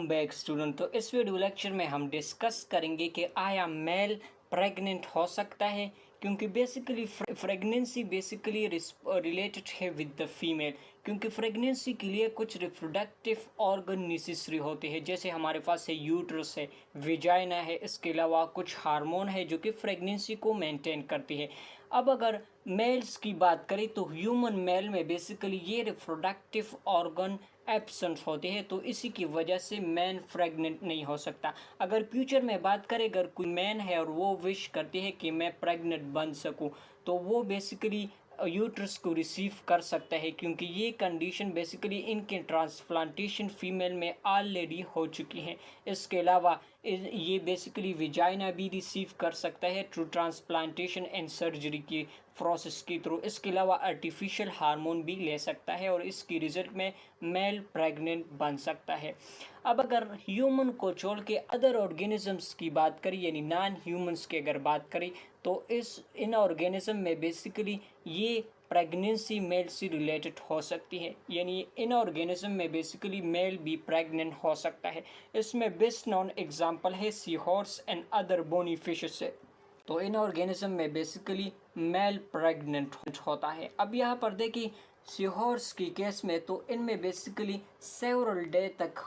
Back student. तो इस video lecture में हम डिस्कस करेंगे कि आया मेल प्रेग्नेंट हो सकता है, क्योंकि बेसिकली प्रेगनेंसी बेसिकली रिलेटेड है विद द फीमेल, क्योंकि प्रेगनेंसी के लिए कुछ रिप्रोडक्टिव ऑर्गन नेसेसरी होते हैं, जैसे हमारे पास है यूट्रस है, विजाइना है, इसके अलावा कुछ हार्मोन है जो कि प्रेगनेंसी को मेंटेन करती है। अब अगर मेल्स की बात करें तो ह्यूमन मेल में बेसिकली ये रिप्रोडक्टिव ऑर्गन एब्सेंट होते हैं, तो इसी की वजह से मैन प्रेग्नेंट नहीं हो सकता। अगर फ्यूचर में बात करें, अगर कोई मैन है और वो विश करते हैं कि मैं प्रेग्नेंट बन सकूं, तो वो बेसिकली यूट्रस को रिसीव कर सकता है, क्योंकि ये कंडीशन बेसिकली इनके ट्रांसप्लांटेशन फीमेल में ऑलरेडी हो चुकी है। इसके अलावा ये बेसिकली विजाइना भी रिसीव कर सकता है थ्रू ट्रांसप्लांटेशन एंड सर्जरी की प्रोसेस के थ्रू। इसके अलावा आर्टिफिशियल हार्मोन भी ले सकता है और इसकी रिजल्ट में मेल प्रेग्नेंट बन सकता है। अब अगर ह्यूमन को छोड़ के अदर ऑर्गेनिजम्स की बात करें, यानी नॉन ह्यूमंस की अगर बात करें, तो इन ऑर्गेनिज्म में बेसिकली ये प्रेगनेंसी मेल से रिलेटेड हो सकती है, यानी इन ऑर्गेनिज्म में बेसिकली मेल भी प्रेग्नेंट हो सकता है। इसमें बेस्ट नॉन एग्जांपल है sea horse and other bony fishes से। तो इन ऑर्गेनिज्म में बेसिकली मेल प्रेग्नेंट होता है। अब यहाँ पर देखिए सी हॉर्स की केस में, तो इनमें बेसिकली सेवरल डे तक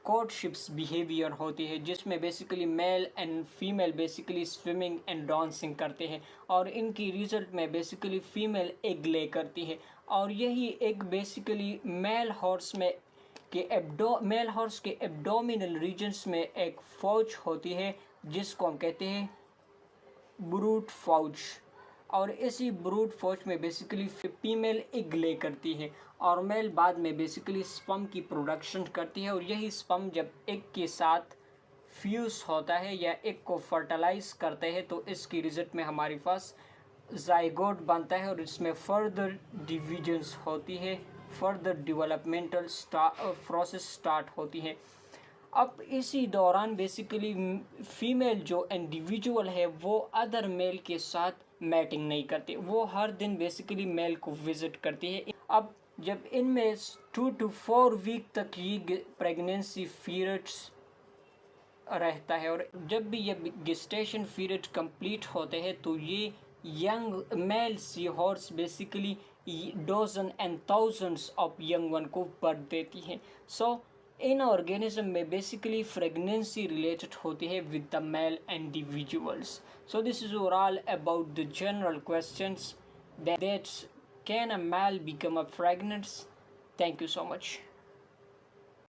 कोर्टशिप्स बिहेवियर होती है, जिसमें basically male and female basically swimming and dancing करते हैं, और इनकी रिजल्ट में बेसिकली फीमेल एग ले करती है, और यही एग बेसिकली मेल हॉर्स के एब्डोमिनल रीजन्स में एक फौज होती है, जिसको हम कहते हैं ब्रूट फौज। और इसी ब्रूट फौज में बेसिकली फीमेल एग ले करती है और मेल बाद में बेसिकली स्पर्म की प्रोडक्शन करती है, और यही स्पर्म जब एग के साथ फ्यूज होता है या एग को फर्टिलाइज करते हैं, तो इसकी रिजल्ट में हमारे पास जाइगोट बनता है और इसमें फर्दर डिविजन्स होती है, फर्दर डेवलपमेंटल प्रोसेस स्टार्ट होती है। अब इसी दौरान बेसिकली फीमेल जो इंडिविजुअल है वो अदर मेल के साथ मैटिंग नहीं करती, वो हर दिन बेसिकली मेल को विजिट करती है। अब जब इनमें 2 to 4 वीक तक ये प्रेगनेंसी पीरियड्स रहता है, और जब भी ये गेस्टेशन पीरियड कंप्लीट होते हैं, तो ये young male sea horse basically dozen and thousands of young one को बर्थ देती है। सो इन ऑर्गेनिज्म में बेसिकली प्रेगनेंसी रिलेटेड होती है with the male individuals. So this is overall about the general questions that can a male become a pregnant. Thank you so much.